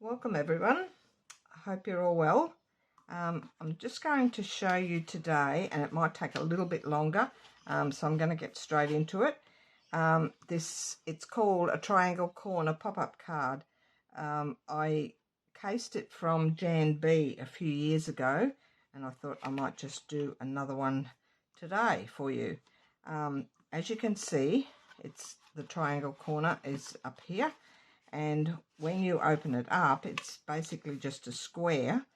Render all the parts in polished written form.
Welcome everyone. I hope you're all well. I'm just going to show you today, and it might take a little bit longer, so I'm going to get straight into it. It's called a triangle corner pop-up card. I cased it from Jan B a few years ago, and I thought I might just do another one today for you. As you can see, the triangle corner is up here. And when you open it up, it's basically just a square.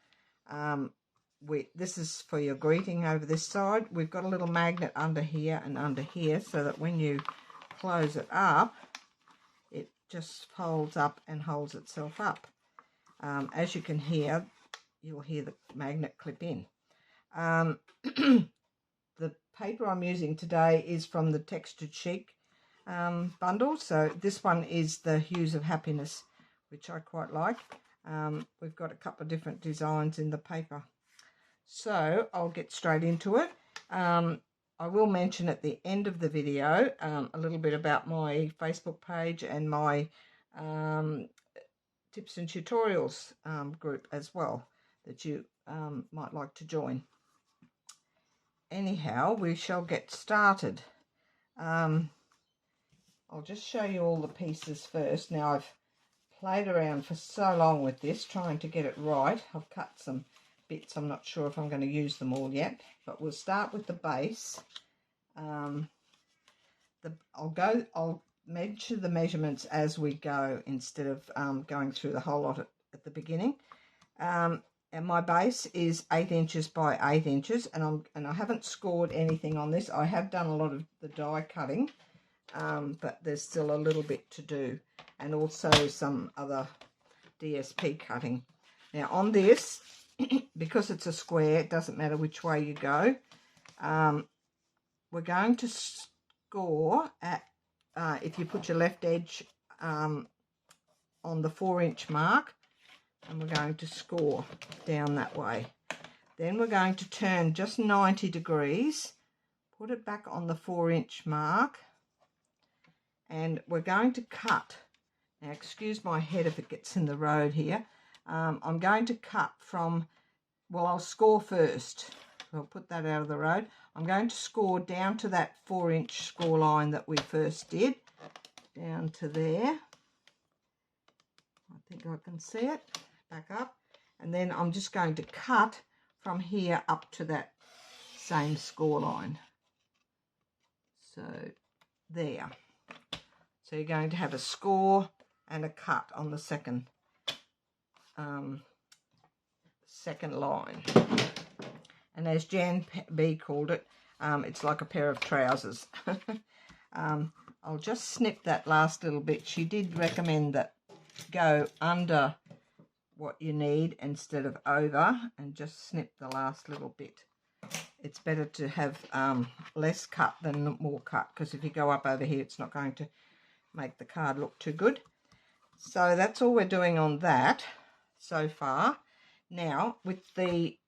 This is for your greeting over this side. We've got a little magnet under here and under here, so that when you close it up, it just folds up and holds itself up. As you can hear, you'll hear the magnet clip in. The paper I'm using today is from the Textured Chic bundle. So this one is the Hues of Happiness, which I quite like. We've got a couple of different designs in the paper. So I'll get straight into it. I will mention at the end of the video a little bit about my Facebook page and my tips and tutorials group as well, that you might like to join. Anyhow, we shall get started. I'll just show you all the pieces first. Now, I've played around for so long with this, trying to get it right. I've cut some bits. I'm not sure if I'm going to use them all yet, but we'll start with the base. I'll measure the measurements as we go, instead of going through the whole lot at the beginning. And my base is 8 inches by 8 inches, and I haven't scored anything on this. I have done a lot of the die cutting, but there's still a little bit to do, and also some other DSP cutting. Now on this, because it's a square, it doesn't matter which way you go. We're going to score at, if you put your left edge on the 4-inch mark, and we're going to score down that way. Then we're going to turn just 90 degrees, put it back on the 4-inch mark, and we're going to cut. Now, excuse my head if it gets in the road here. I'm going to cut from, well, I'll score first. I'll put that out of the road. I'm going to score down to that 4-inch score line that we first did, down to there. I think I can see it. Back up. And then I'm just going to cut from here up to that same score line. So, there. So you're going to have a score and a cut on the second line. And as Jan B called it, it's like a pair of trousers. I'll just snip that last little bit. She did recommend that go under what you need instead of over, and just snip the last little bit. It's better to have less cut than more cut, because if you go up over here, it's not going to make the card look too good. So that's all we're doing on that so far. Now, with the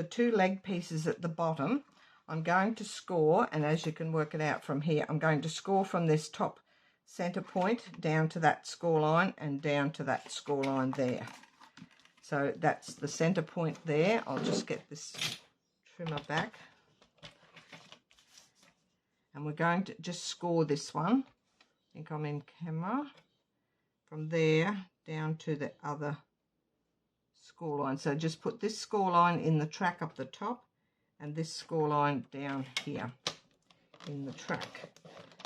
2 leg pieces at the bottom, I'm going to score, and as you can work it out from here, I'm going to score from this top center point down to that score line and down to that score line there. So that's the center point there. I'll just get this trimmer back. And we're going to just score this one. I think I'm in camera. From there down to the other score line. So just put this score line in the track up the top, and this score line down here in the track.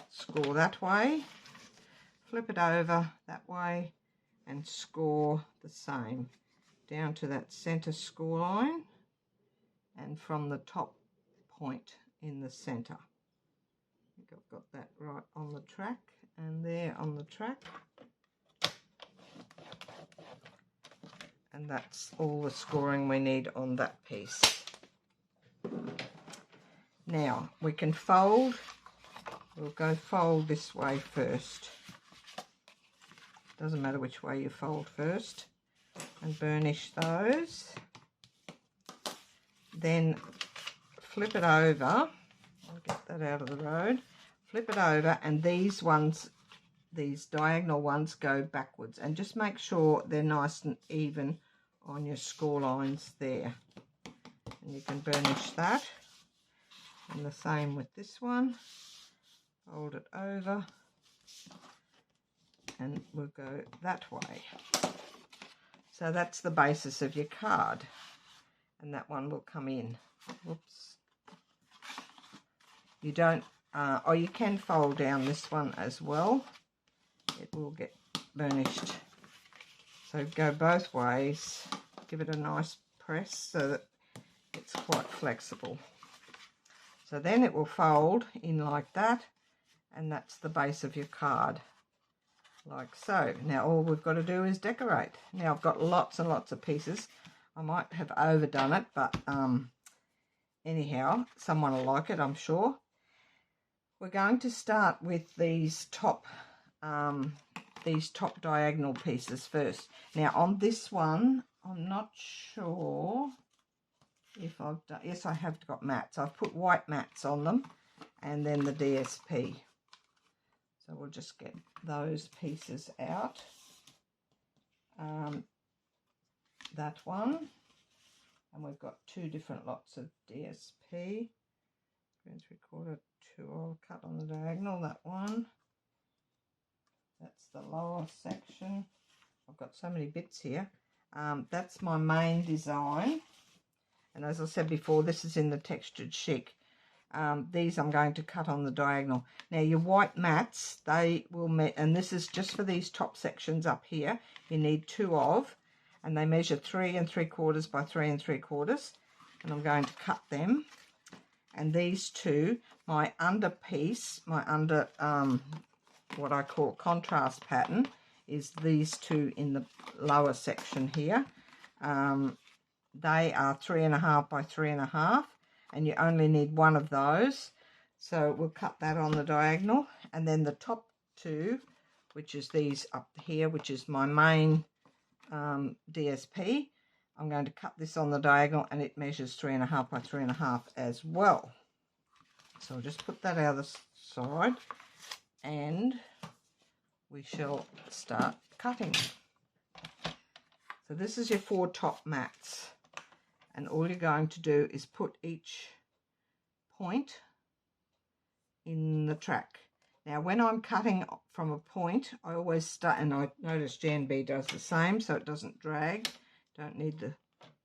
Score that way, flip it over that way, and score the same down to that center score line, and from the top point in the center. I think I've got that right on the track, and there on the track. And that's all the scoring we need on that piece. Now we can fold. We'll go fold this way first. Doesn't matter which way you fold first. And burnish those. Then flip it over. I'll get that out of the road. Flip it over, and these ones these diagonal ones go backwards, and just make sure they're nice and even on your score lines there. And you can burnish that. And the same with this one. Fold it over and we'll go that way. So that's the basis of your card, and that one will come in. Whoops. You don't, or you can fold down this one as well. It will get burnished. So go both ways. Give it a nice press so that it's quite flexible. So then it will fold in like that, and that's the base of your card, like so. Now all we've got to do is decorate. Now I've got lots and lots of pieces. I might have overdone it, but anyhow, someone will like it, I'm sure. We're going to start with these top diagonal pieces first. Now on this one, I'm not sure if I've done, yes, I have got mats. I've put white mats on them, and then the DSP. So we'll just get those pieces out. That one, and we've got two different lots of DSP. 3 3/4, 2 I'll cut on the diagonal, that one. That's the lower section. I've got so many bits here. That's my main design. And as I said before, this is in the textured chic. These I'm going to cut on the diagonal. Now your white mats, they will, and this is just for these top sections up here, you need 2 of, and they measure 3 3/4 by 3 3/4, and I'm going to cut them. And these two, my under piece, my under, what I call contrast pattern, is these two in the lower section here. They are 3 1/2 by 3 1/2, and you only need 1 of those. So we'll cut that on the diagonal, and then the top two, which is these up here, which is my main DSP, I'm going to cut this on the diagonal, and it measures 3 1/2 by 3 1/2 as well. So I'll just put that out of the side, and we shall start cutting. So this is your 4 top mats, and all you're going to do is put each point in the track. Now when I'm cutting from a point, I always start, and I notice Jan B does the same, so it doesn't drag. Don't need the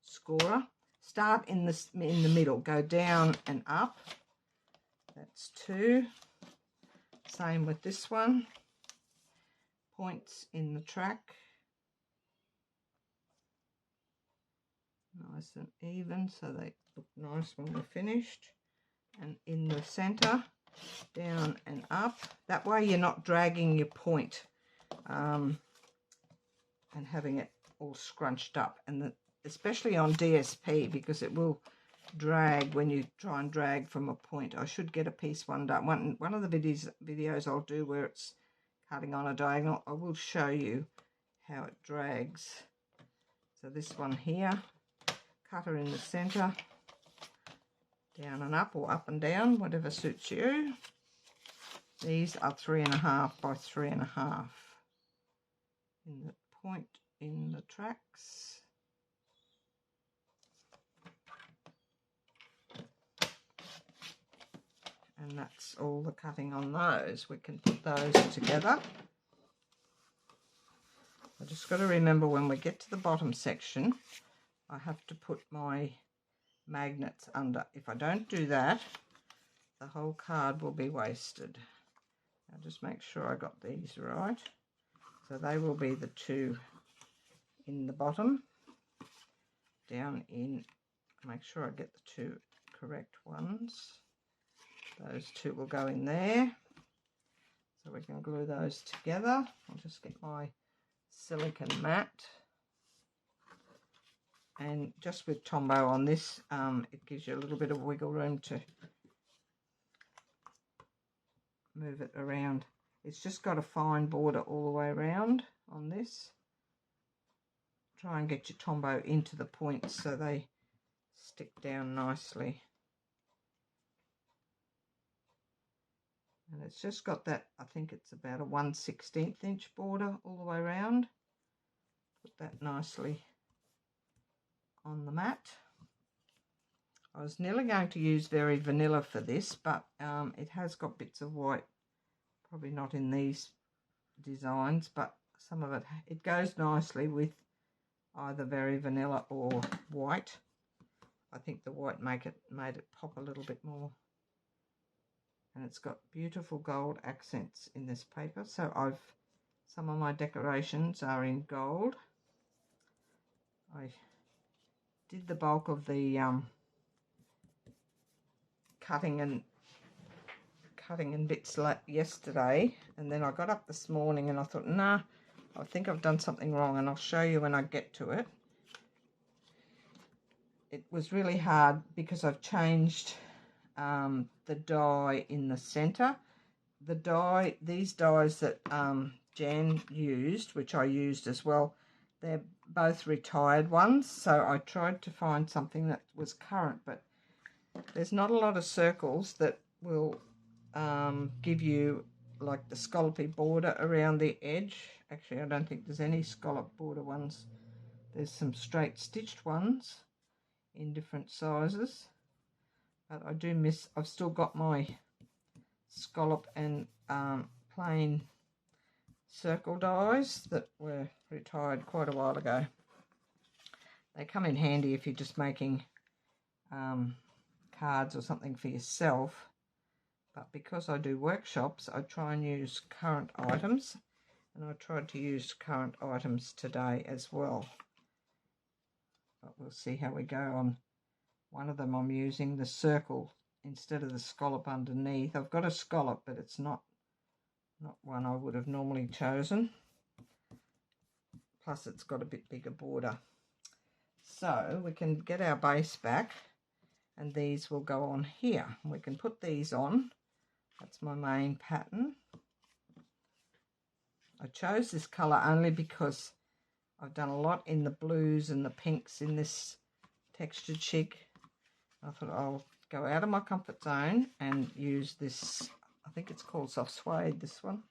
scorer. Start in the middle, go down and up. That's 2. Same with this one. Points in the track. Nice and even, so they look nice when we're finished. And in the center, down and up. That way you're not dragging your point and having it all scrunched up. And especially on DSP, because it will drag when you try and drag from a point. I should get a piece one day. One of the videos I'll do where it's cutting on a diagonal, I will show you how it drags. So this one here, cutter in the center, down and up, or up and down, whatever suits you. These are 3 1/2 by 3 1/2 in the point in the tracks. And that's all the cutting on those. We can put those together. I just got to remember when we get to the bottom section, I have to put my magnets under. If I don't do that, the whole card will be wasted. I'll just make sure I got these right. So they will be the 2 in the bottom, down in, make sure I get the 2 correct ones. Those 2 will go in there, so we can glue those together. I'll just get my silicone mat, and just with Tombow on this, it gives you a little bit of wiggle room to move it around. It's just got a fine border all the way around on this. Try and get your Tombow into the points so they stick down nicely. And it's just got that, I think it's about a 1/16 inch border all the way around. Put that nicely on the mat. I was nearly going to use Very Vanilla for this, but it has got bits of white, probably not in these designs, but some of it goes nicely with either Very Vanilla or white. I think the white made it pop a little bit more. And it's got beautiful gold accents in this paper. So some of my decorations are in gold. I did the bulk of the cutting and bits yesterday, and then I got up this morning and I thought, nah, I think I've done something wrong, and I'll show you when I get to it. It was really hard because I've changed the die in the center. These dies that Jan used, which I used as well, they're both retired ones, so I tried to find something that was current, but there's not a lot of circles that will give you like the scallopy border around the edge. Actually, I don't think there's any scallop border ones. There's some straight stitched ones in different sizes, but I do miss, I've still got my scallop and plain circle dies that were retired quite a while ago. They come in handy if you're just making cards or something for yourself, but because I do workshops, I try and use current items, and I tried to use current items today as well, but we'll see how we go. On one of them I'm using the circle instead of the scallop underneath. I've got a scallop, but it's not one I would have normally chosen, plus it's got a bit bigger border. So we can get our base back, and these will go on here. We can put these on. That's my main pattern. I chose this colour only because I've done a lot in the blues and the pinks in this textured chic. I thought I'll go out of my comfort zone and use this. I think it's called soft suede, this one.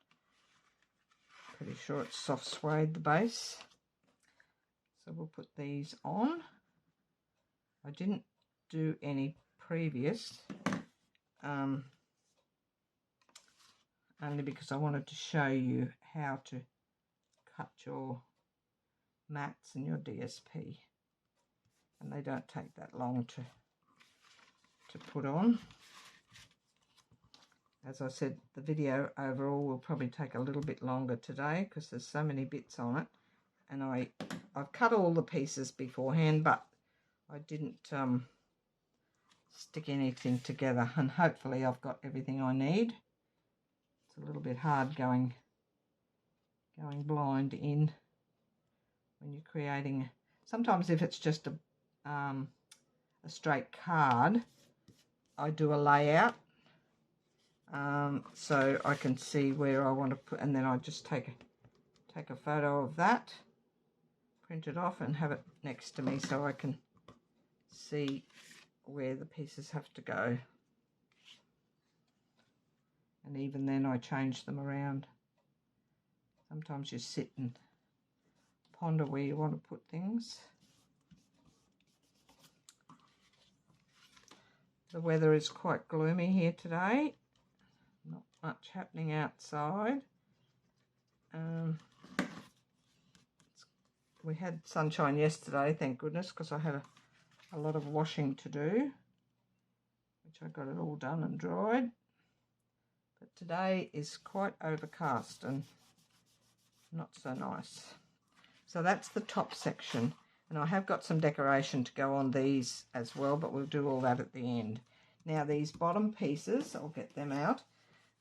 Pretty sure it's soft suede, the base. So we'll put these on. I didn't do any previous, only because I wanted to show you how to cut your mats and your DSP, and they don't take that long to put on. As I said, the video overall will probably take a little bit longer today because there's so many bits on it, and I've cut all the pieces beforehand, but I didn't stick anything together, and hopefully I've got everything I need. It's a little bit hard going blind in when you're creating. Sometimes if it's just a straight card, I do a layout so I can see where I want to put, and then I just take a photo of that, print it off and have it next to me so I can see where the pieces have to go. And even then I change them around. Sometimes you sit and ponder where you want to put things. The weather is quite gloomy here today. Not much happening outside. We had sunshine yesterday, thank goodness, because I had a lot of washing to do, which I got it all done and dried. But today is quite overcast and not so nice. So that's the top section, and I have got some decoration to go on these as well, but we'll do all that at the end. Now these bottom pieces, I'll get them out.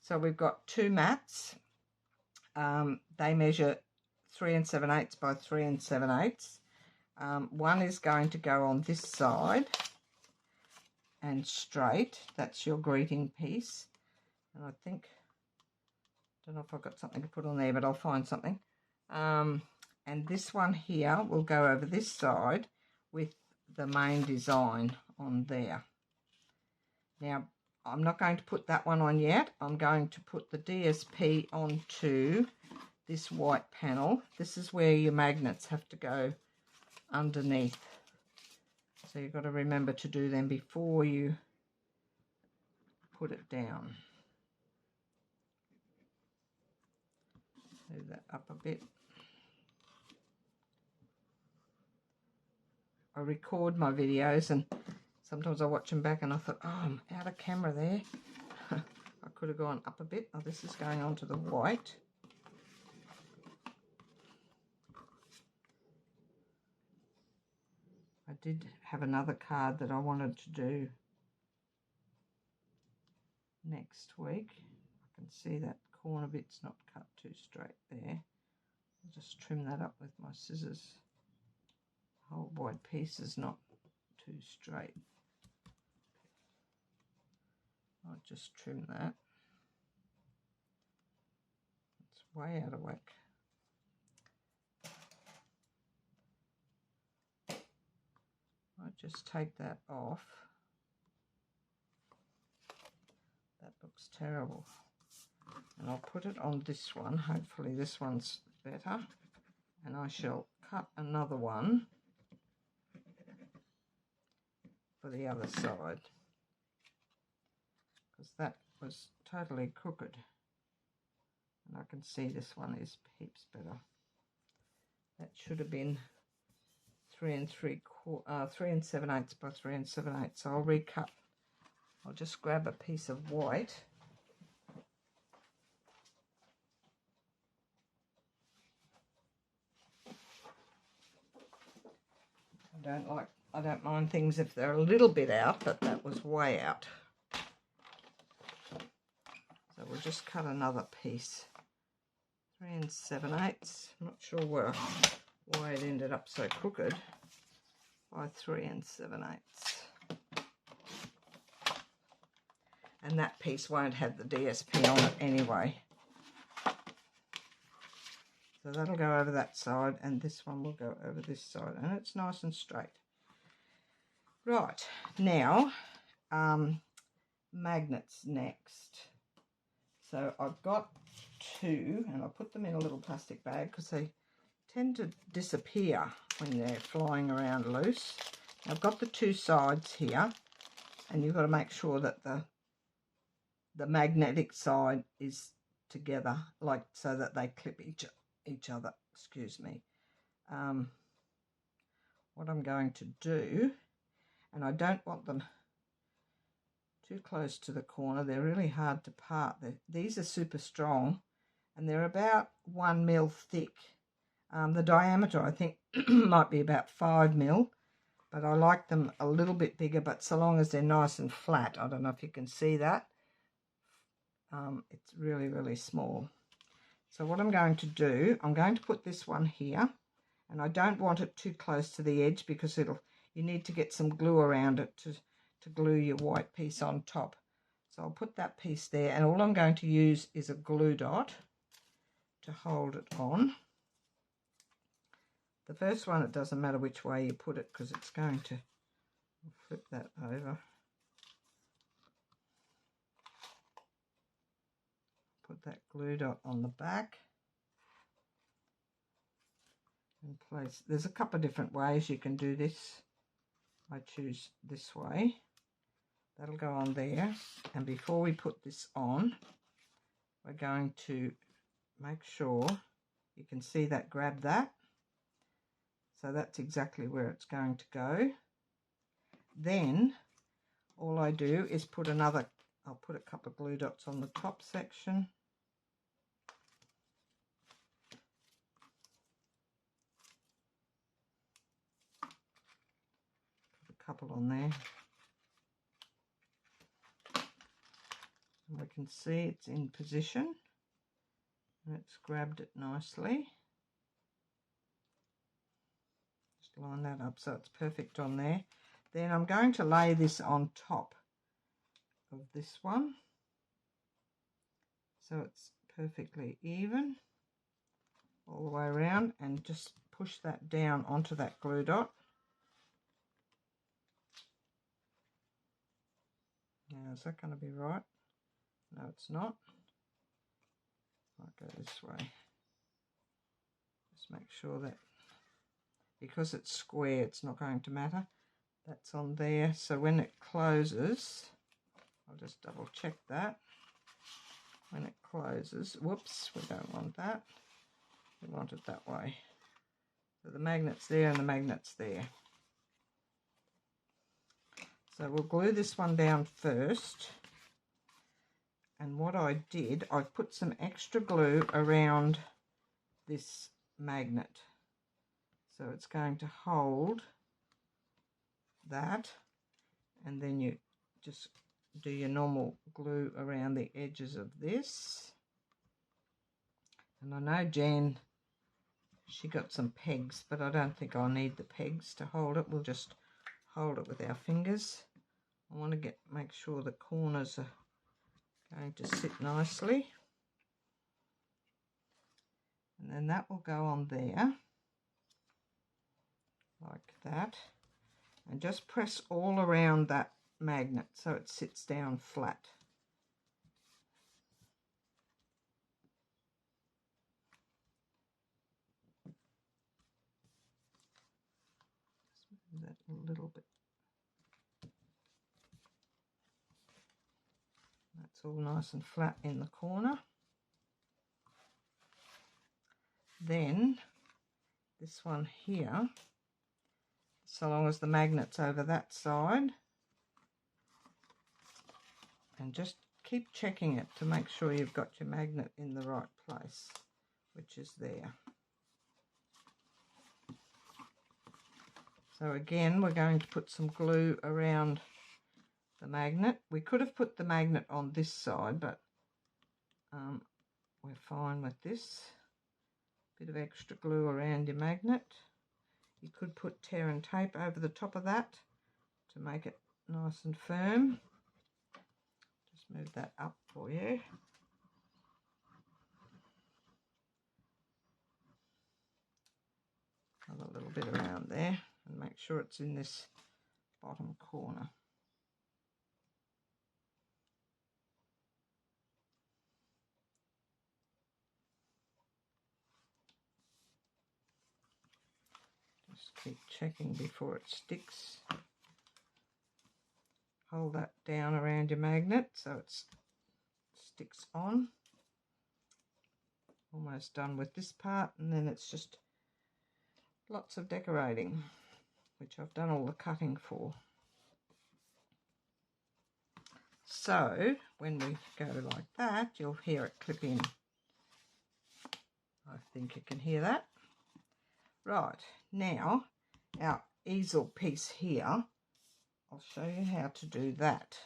So we've got two mats. They measure 3 7/8 by 3 7/8. One is going to go on this side and straight. That's your greeting piece. And I think, don't know if I've got something to put on there, but I'll find something. And this one here will go over this side with the main design on there. Now, I'm not going to put that one on yet. I'm going to put the DSP onto this white panel. This is where your magnets have to go underneath. So you've got to remember to do them before you put it down. Move that up a bit. I record my videos and sometimes I watch them back and I thought, oh, I'm out of camera there. I could have gone up a bit. Oh, this is going on to the white. I did have another card that I wanted to do next week. I can see that corner bit's not cut too straight there. I'll just trim that up with my scissors. The whole white piece is not too straight. I'll just trim that. It's way out of whack. I'll just take that off. That looks terrible. And I'll put it on this one. Hopefully this one's better. And I shall cut another one for the other side, because that was totally crooked. And I can see this one is heaps better. That should have been 3 7/8 by 3 7/8. So I'll recut. I'll just grab a piece of white. I don't mind things if they're a little bit out, but that was way out. So we'll just cut another piece. 3 7/8. I'm not sure why it ended up so crooked. By 3 7/8. And that piece won't have the DSP on it anyway. So that'll go over that side, and this one will go over this side, and it's nice and straight. Right, now magnets next. So I've got 2, and I'll put them in a little plastic bag because they tend to disappear when they're flying around loose. I've got the 2 sides here, and you've got to make sure that the magnetic side is together, like so that they clip each other. Excuse me. What I'm going to do, and I don't want them too close to the corner. They're really hard to part. These are super strong, and they're about 1 mil thick. The diameter, I think, might be about 5 mil, but I like them a little bit bigger, but so long as they're nice and flat. I don't know if you can see that. It's really, really small. So what I'm going to do, I'm going to put this one here, and I don't want it too close to the edge because you need to get some glue around it to glue your white piece on top. So I'll put that piece there, and all I'm going to use is a glue dot to hold it on. The first one, it doesn't matter which way you put it because it's going to flip that over. Put that glue dot on the back and place. There's a couple of different ways you can do this. I choose this way. That'll go on there, and before we put this on, we're going to make sure you can see that, grab that. So that's exactly where it's going to go. Then all I do is put another, I'll put a couple of glue dots on the top section. Put a couple on there. And we can see it's in position. And it's grabbed it nicely. Just line that up so it's perfect on there. Then I'm going to lay this on top of this one so it's perfectly even all the way around, and just push that down onto that glue dot. Now Now, is that going to be right? No, it's not. I'll go this way. Just make sure that, because it's square, it's not going to matter. That's on there. So when it closes, I'll just double check that. When it closes, whoops, we don't want that. We want it that way. So the magnet's there and the magnet's there. So we'll glue this one down first. And what I did, I put some extra glue around this magnet. So it's going to hold that. And then you just do your normal glue around the edges of this. And I know Jan, she got some pegs, but I don't think I'll need the pegs to hold it. We'll just hold it with our fingers. I want to make sure the corners are going to sit nicely. And then that will go on there, like that. And just press all around that magnet so it sits down flat. Just move that a little bit. That's all nice and flat in the corner. Then this one here, so long as the magnet's over that side, and just keep checking it to make sure you've got your magnet in the right place, which is there. So again, we're going to put some glue around the magnet. We could have put the magnet on this side, but we're fine with this. Bit of extra glue around your magnet. You could put tear and tape over the top of that to make it nice and firm. Just move that up for you. Have a little bit around there and make sure it's in this bottom corner. Just keep checking before it sticks. Hold that down around your magnet so it sticks on. Almost done with this part, and then it's just lots of decorating, which I've done all the cutting for. So when we go like that, you'll hear it clip in. I think you can hear that. Right, now our easel piece here, I'll show you how to do that.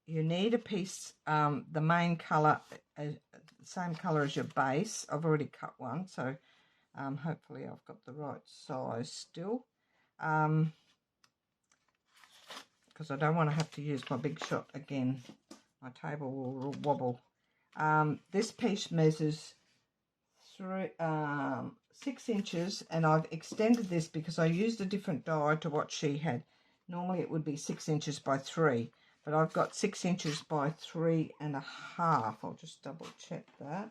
You need a piece, the main colour, same colour as your base. I've already cut one, so hopefully I've got the right size still. Because I don't want to have to use my big shot again. My table will wobble. This piece measures 6 inches, and I've extended this because I used a different die to what she had. Normally it would be 6 inches by 3, but I've got 6 inches by 3.5. I'll just double check that.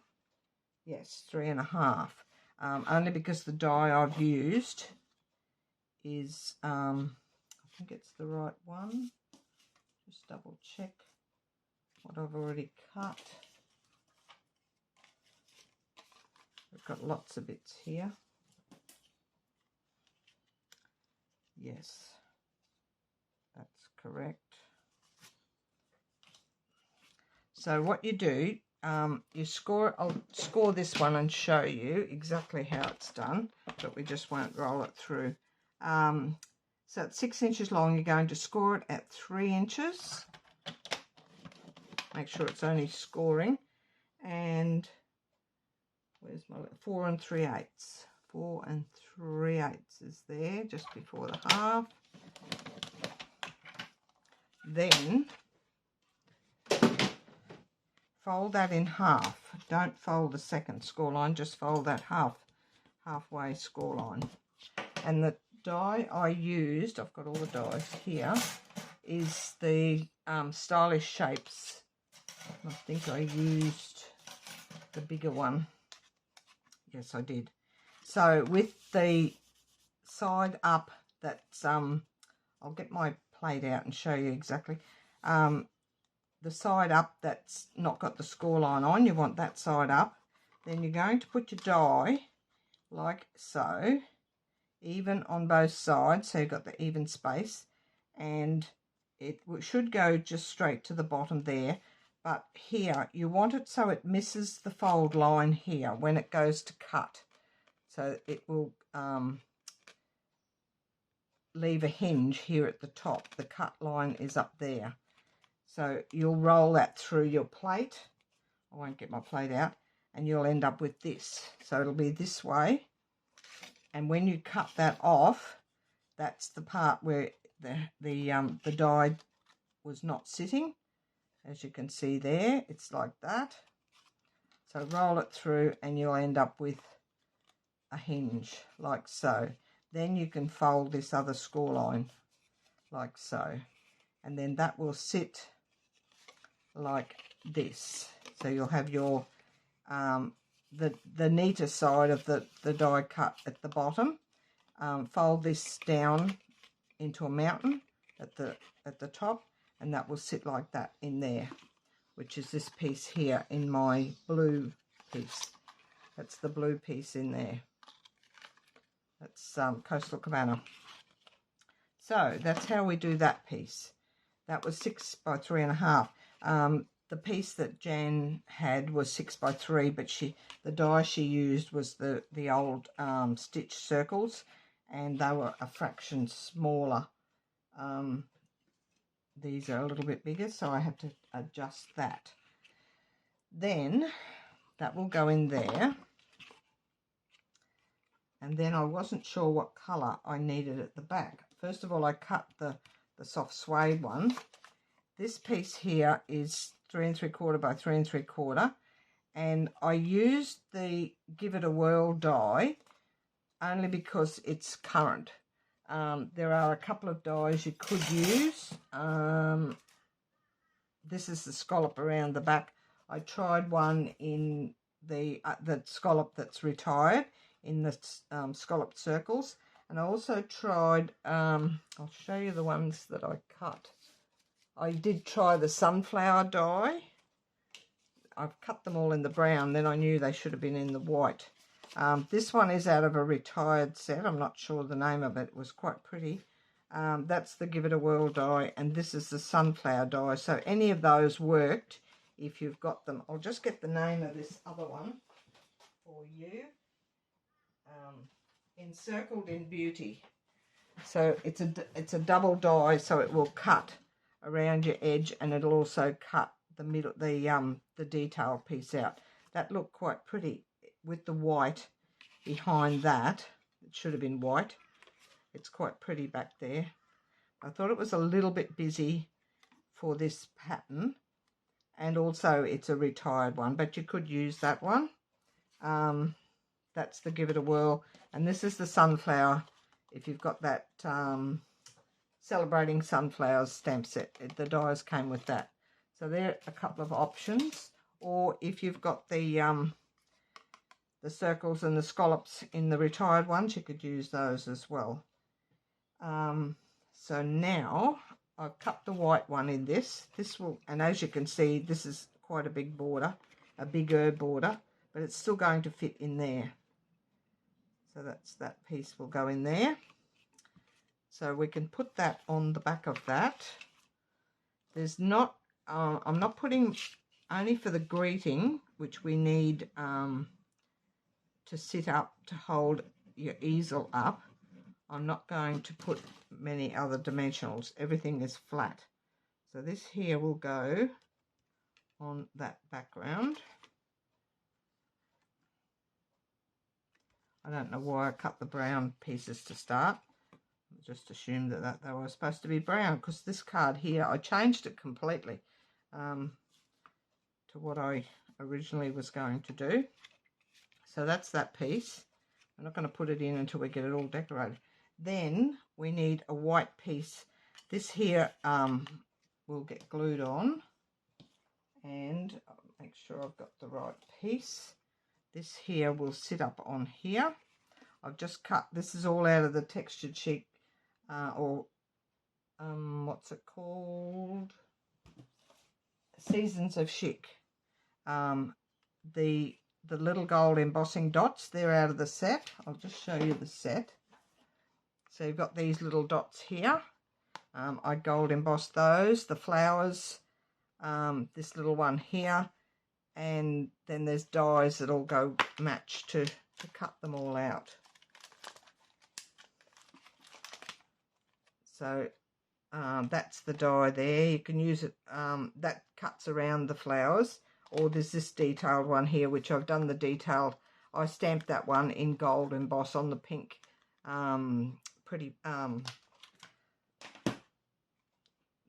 Yes, 3.5. Only because the die I've used is, I think it's the right one. Just double check what I've already cut. We've got lots of bits here. Yes, that's correct. So what you do, you score, I'll score this one and show you exactly how it's done, but we just won't roll it through. So it's 6 inches long. You're going to score it at 3 inches. Make sure it's only scoring. And where's my 4 3/8? 4 3/8 is there, just before the half. Then fold that in half. Don't fold the second score line, just fold that halfway score line. And die I used, I've got all the dies here, is the Stylish Shapes. I think I used the bigger one. Yes, I did. So with the side up, that's I'll get my plate out and show you exactly. The side up that's not got the score line on, you want that side up. Then you're going to put your die like so, even on both sides, so you've got the even space, and it should go just straight to the bottom there. But here you want it so it misses the fold line here when it goes to cut, so it will leave a hinge here at the top. The cut line is up there, so you'll roll that through your plate. I won't get my plate out, and you'll end up with this. So it'll be this way, and when you cut that off, that's the part where the die was not sitting. As you can see there, it's like that. So roll it through and you'll end up with a hinge like so. Then you can fold this other score line like so, and then that will sit like this. So you'll have your the neater side of the die cut at the bottom. Fold this down into a mountain at the top, and that will sit like that in there, which is this piece here in my blue piece. That's the blue piece in there. That's Coastal Cabana. So that's how we do that piece. That was 6 by 3.5. The piece that Jan had was 6 by 3, but the die she used was the old stitch circles, and they were a fraction smaller. These are a little bit bigger, so I have to adjust that. Then that will go in there, and then I wasn't sure what colour I needed at the back. First of all, I cut the soft suede one. This piece here is 3 3/4 by 3 3/4, and I used the Give It a Whirl die only because it's current. There are a couple of dies you could use. This is the scallop around the back. I tried one in the scallop that's retired in the scalloped circles, and I also tried, I'll show you the ones that I cut. I did try the sunflower die. I've cut them all in the brown, then I knew they should have been in the white. This one is out of a retired set. I'm not sure the name of it. It was quite pretty. That's the Give It a Whirl die, and this is the sunflower die. So any of those worked if you've got them. I'll just get the name of this other one for you. Encircled in Beauty. So it's a double die, so it will cut around your edge, and it'll also cut the middle, the detail piece out. That looked quite pretty with the white behind that. It should have been white. It's quite pretty back there. I thought it was a little bit busy for this pattern, and also it's a retired one, but you could use that one. That's the Give It a Whirl, and this is the sunflower. If you've got that Celebrating Sunflowers stamp set, the dies came with that. So there are a couple of options. Or if you've got the circles and the scallops in the retired ones, you could use those as well. So now I've cut the white one in this. This will, and as you can see, this is quite a big border, a bigger border, but it's still going to fit in there. So that piece will go in there. So we can put that on the back of that. There's not, I'm not putting, only for the greeting, which we need to sit up to hold your easel up. I'm not going to put many other dimensionals. Everything is flat. So this here will go on that background. I don't know why I cut the brown pieces to start. I just assumed that they were supposed to be brown, because this card here, I changed it completely to what I originally was going to do. So that's that piece. I'm not going to put it in until we get it all decorated. Then we need a white piece. This here will get glued on, and I'll make sure I've got the right piece. This here will sit up on here. I've just cut, this is all out of the textured chic, what's it called? Seasons of Chic. The little gold embossing dots, they're out of the set. I'll just show you the set. So you've got these little dots here. I gold embossed those, the flowers, this little one here, and then there's dies that all go match to cut them all out. So that's the die there. You can use it, that cuts around the flowers, or there's this detailed one here, which I've done the detailed. I stamped that one in gold emboss on the pink, pretty,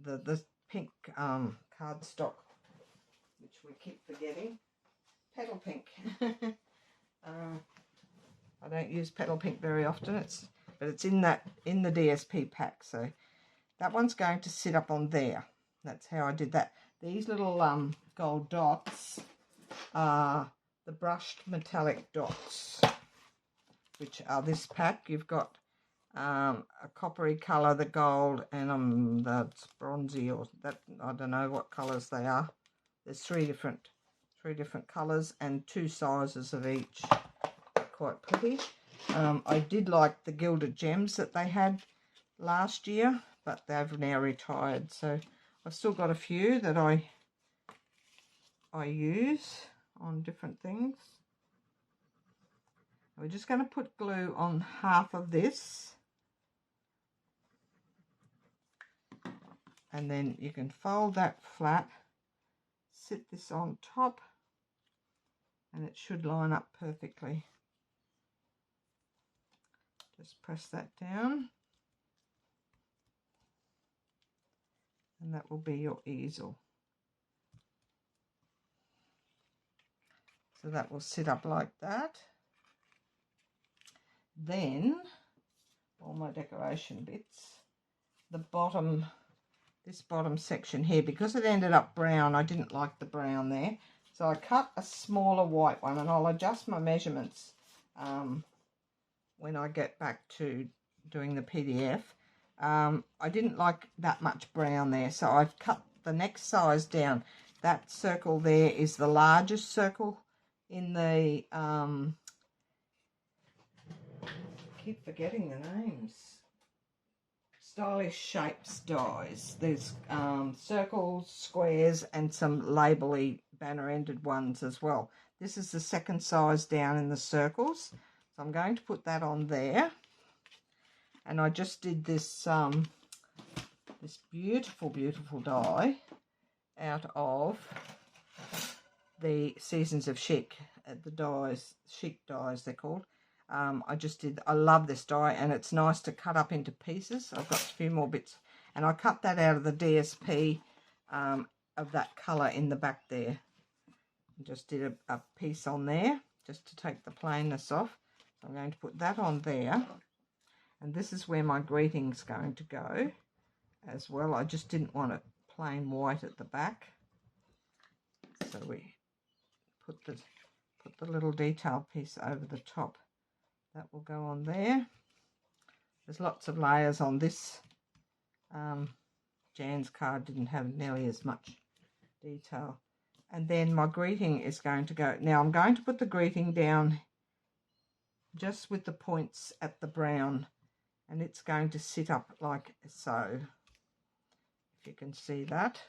the pink cardstock, which we keep forgetting. Petal Pink. I don't use Petal Pink very often, but it's in the DSP pack, so that one's going to sit up on there. That's how I did that. These little gold dots are the brushed metallic dots, which are this pack. You've got a coppery colour, the gold, and that's bronzy, or that, I don't know what colours they are. There's three different colours and 2 sizes of each. Quite pretty. I did like the gilded gems that they had last year, but they've now retired, so I've still got a few that I use on different things. We're just going to put glue on half of this, and then you can fold that flat, sit this on top, and it should line up perfectly. Just press that down, and that will be your easel. So that will sit up like that. Then all my decoration bits, the bottom, this bottom section here, because it ended up brown, I didn't like the brown there, so I cut a smaller white one, and I'll adjust my measurements when I get back to doing the PDF. I didn't like that much brown there, so I've cut the next size down. That circle there is the largest circle in the keep forgetting the names. Stylish Shapes dies. There's circles, squares, and some labelly banner-ended ones as well. This is the second size down in the circles, so I'm going to put that on there. And I just did this this beautiful die out of the Seasons of Chic, the dies, Chic Dies they're called. I love this die, and it's nice to cut up into pieces. I've got a few more bits, and I cut that out of the DSP of that colour in the back there. Just did a piece on there just to take the plainness off. So I'm going to put that on there, and this is where my greeting's going to go as well. I just didn't want it plain white at the back, so we put the little detail piece over the top. That will go on there. There's lots of layers on this. Jan's card didn't have nearly as much detail. And then my greeting is going to go. Now I'm going to put the greeting down just with the points at the brown, and it's going to sit up like so, if you can see that.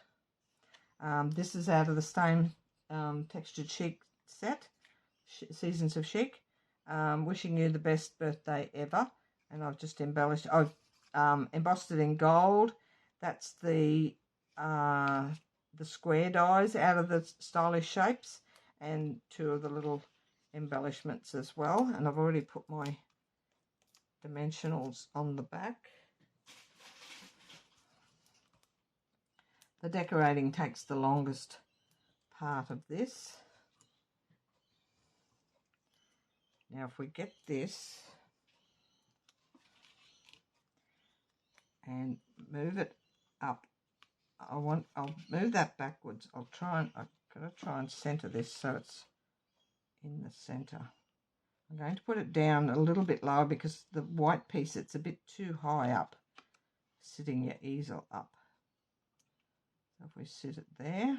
This is out of the same Textured Chic set, Seasons of Chic. Wishing you the best birthday ever. And I've just embellished, I've embossed it in gold. That's the square dies out of the Stylish Shapes, and 2 of the little embellishments as well. And I've already put my dimensionals on the back. The decorating takes the longest part of this. Now if we get this and move it up. I'll move that backwards. I've gotta try and center this so it's in the center. I'm going to put it down a little bit lower because the white piece, it's a bit too high up, sitting your easel up. So if we sit it there,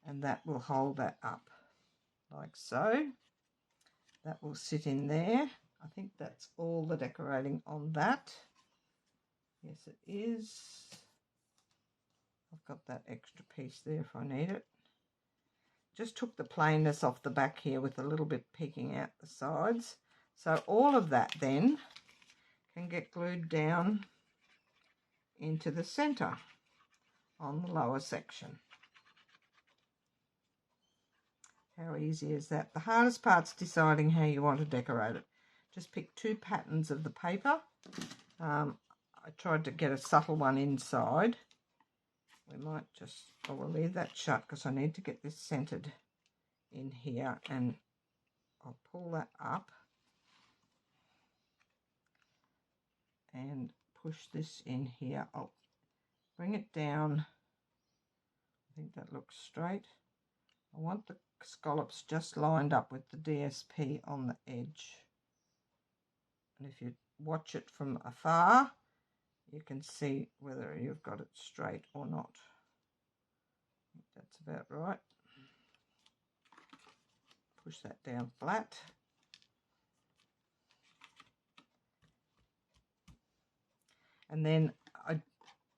and that will hold that up like so. That will sit in there. I think that's all the decorating on that. Yes, it is. I've got that extra piece there if I need it. Just took the plainness off the back here with a little bit peeking out the sides. So all of that then can get glued down into the center on the lower section. How easy is that? The hardest part's deciding how you want to decorate it. Just pick 2 patterns of the paper. I tried to get a subtle one inside. We might just, I will leave that shut because I need to get this centered in here, and I'll pull that up and push this in here. I'll bring it down. I think that looks straight. I want the scallops just lined up with the DSP on the edge. And if you watch it from afar, you can see whether you've got it straight or not. I think that's about right. Push that down flat. And then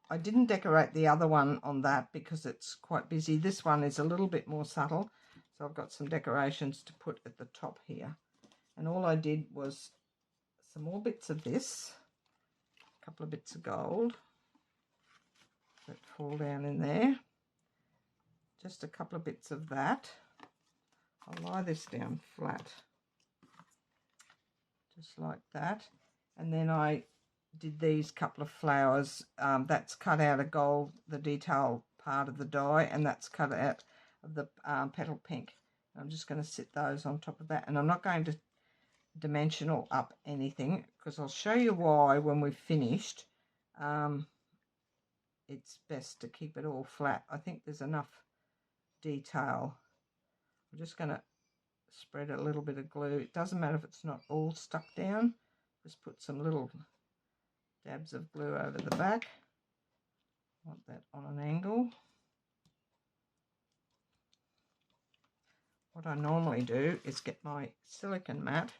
I didn't decorate the other one on that because it's quite busy. This one is a little bit more subtle. So I've got some decorations to put at the top here. And all I did was some more bits of this, a couple of bits of gold that fall down in there. Just a couple of bits of that. I'll lie this down flat, just like that. And then I did these couple of flowers. That's cut out of gold, the detail part of the die, and that's cut out of the petal pink. I'm just going to sit those on top of that, and I'm not going to dimensional up anything because I'll show you why when we've finished. It's best to keep it all flat. I think there's enough detail. I'm just going to spread a little bit of glue. It doesn't matter if it's not all stuck down. Just put some little dabs of glue over the back. Want that on an angle. What I normally do is get my silicone mat.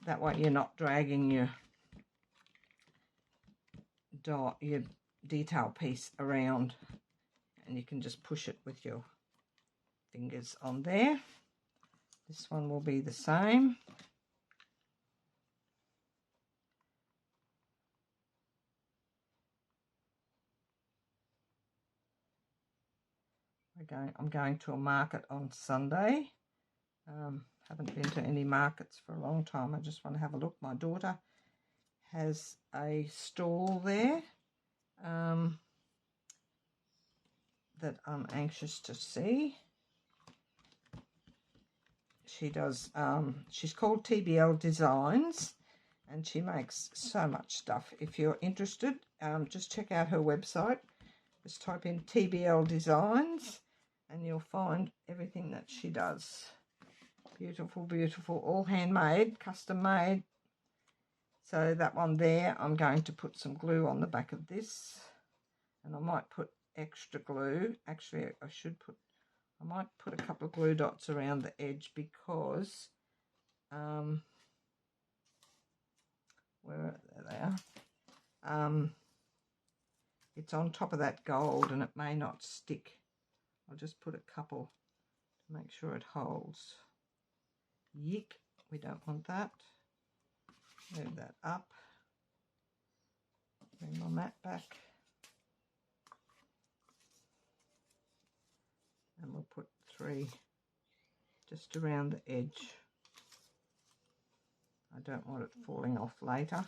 That way you're not dragging your detail piece around, and you can just push it with your fingers on there. This one will be the same. I'm going to a market on Sunday. Haven't been to any markets for a long time. I just want to have a look. My daughter has a stall there that I'm anxious to see. She does, she's called TBL Designs, and she makes so much stuff. If you're interested, just check out her website. Just type in TBL Designs and you'll find everything that she does. Beautiful, beautiful, all handmade, custom made. So that one there, I'm going to put some glue on the back of this, and I might put extra glue. Actually, I might put a couple of glue dots around the edge because where they are. It's on top of that gold and it may not stick. I'll just put a couple to make sure it holds. Yick, we don't want that. Move that up. Bring my mat back. And we'll put 3 just around the edge. I don't want it falling off later.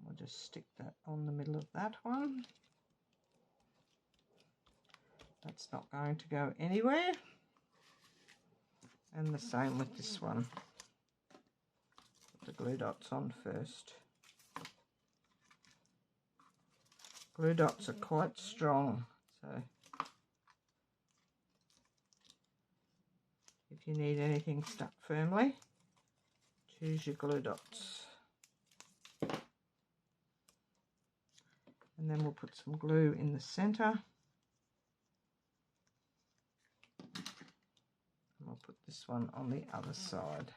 We'll just stick that on the middle of that one. That's not going to go anywhere. And the same with this one. Put the glue dots on first. Glue dots are quite strong, so if you need anything stuck firmly, choose your glue dots. And then we'll put some glue in the centre. And I'll put this one on the other side.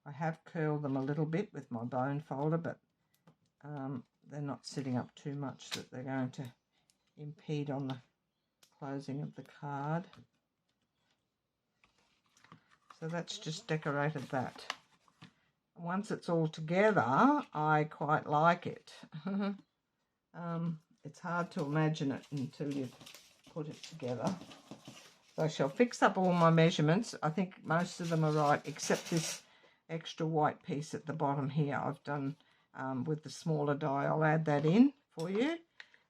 I have curled them a little bit with my bone folder, but they're not sitting up too much that they're going to impede on the closing of the card. So that's just decorated that. Once it's all together, I quite like it. It's hard to imagine it until you put it together. So I shall fix up all my measurements. I think most of them are right, except this extra white piece at the bottom here I've done with the smaller die. I'll add that in for you.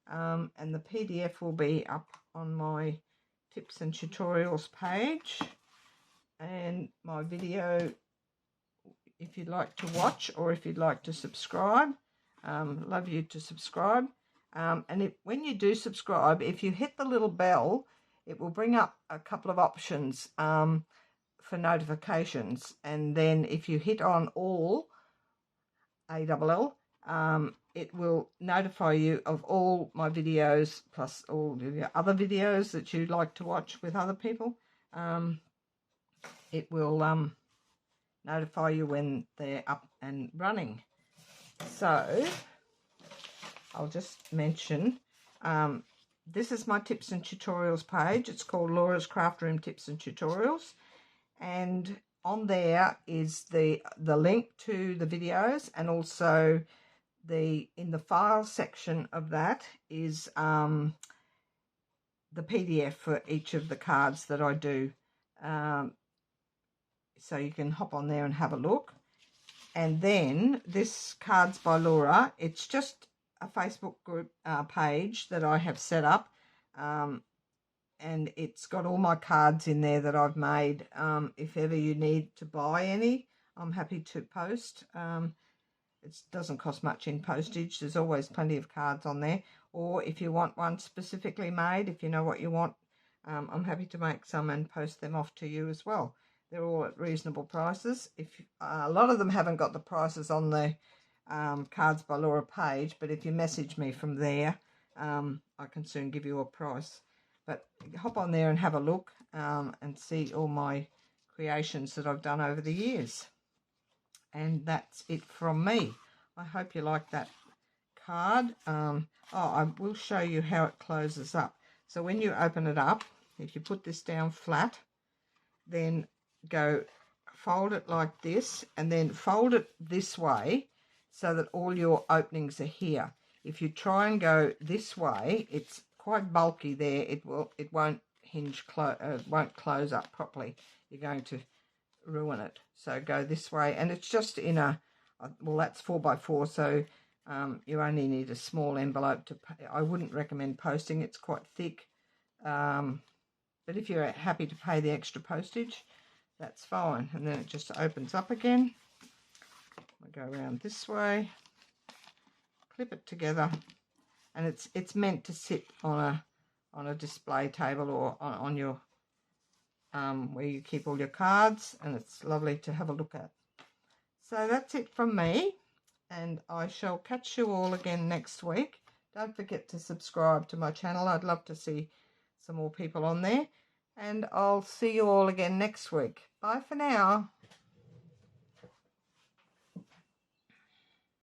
And the PDF will be up on my tips and tutorials page. And my video, if you'd like to watch or if you'd like to subscribe, love you to subscribe. And when you do subscribe, if you hit the little bell, it will bring up a couple of options for notifications. And then if you hit on all, ALL, it will notify you of all my videos, plus all the other videos that you'd like to watch with other people. It will notify you when they're up and running. So I'll just mention, this is my tips and tutorials page. It's called Laura's Craft Room Tips and Tutorials, and on there is the link to the videos, and also in the file section of that is the PDF for each of the cards that I do. So you can hop on there and have a look. And then this Cards by Laura, it's just a Facebook group page that I have set up, and it's got all my cards in there that I've made. If ever you need to buy any, I'm happy to post. It doesn't cost much in postage. There's always plenty of cards on there. Or if you want one specifically made, if you know what you want, I'm happy to make some and post them off to you as well. They're all at reasonable prices. If a lot of them haven't got the prices on the Cards by Laura page, but if you message me from there, I can soon give you a price. But hop on there and have a look and see all my creations that I've done over the years. And that's it from me. I hope you like that card. I will show you how it closes up. So when you open it up, if you put this down flat, then go fold it like this, and then fold it this way so that all your openings are here. If you try and go this way, it's quite bulky there. It won't won't close up properly. You're going to ruin it. So go this way, and it's just in a, well, that's 4x4, so you only need a small envelope to pay. I wouldn't recommend posting, it's quite thick, but if you're happy to pay the extra postage, that's fine. And then it just opens up again. I go around this way, clip it together, and it's meant to sit on a display table or on your where you keep all your cards, and it's lovely to have a look at. So that's it from me, and I shall catch you all again next week. Don't forget to subscribe to my channel. I'd love to see some more people on there, and I'll see you all again next week. Bye for now.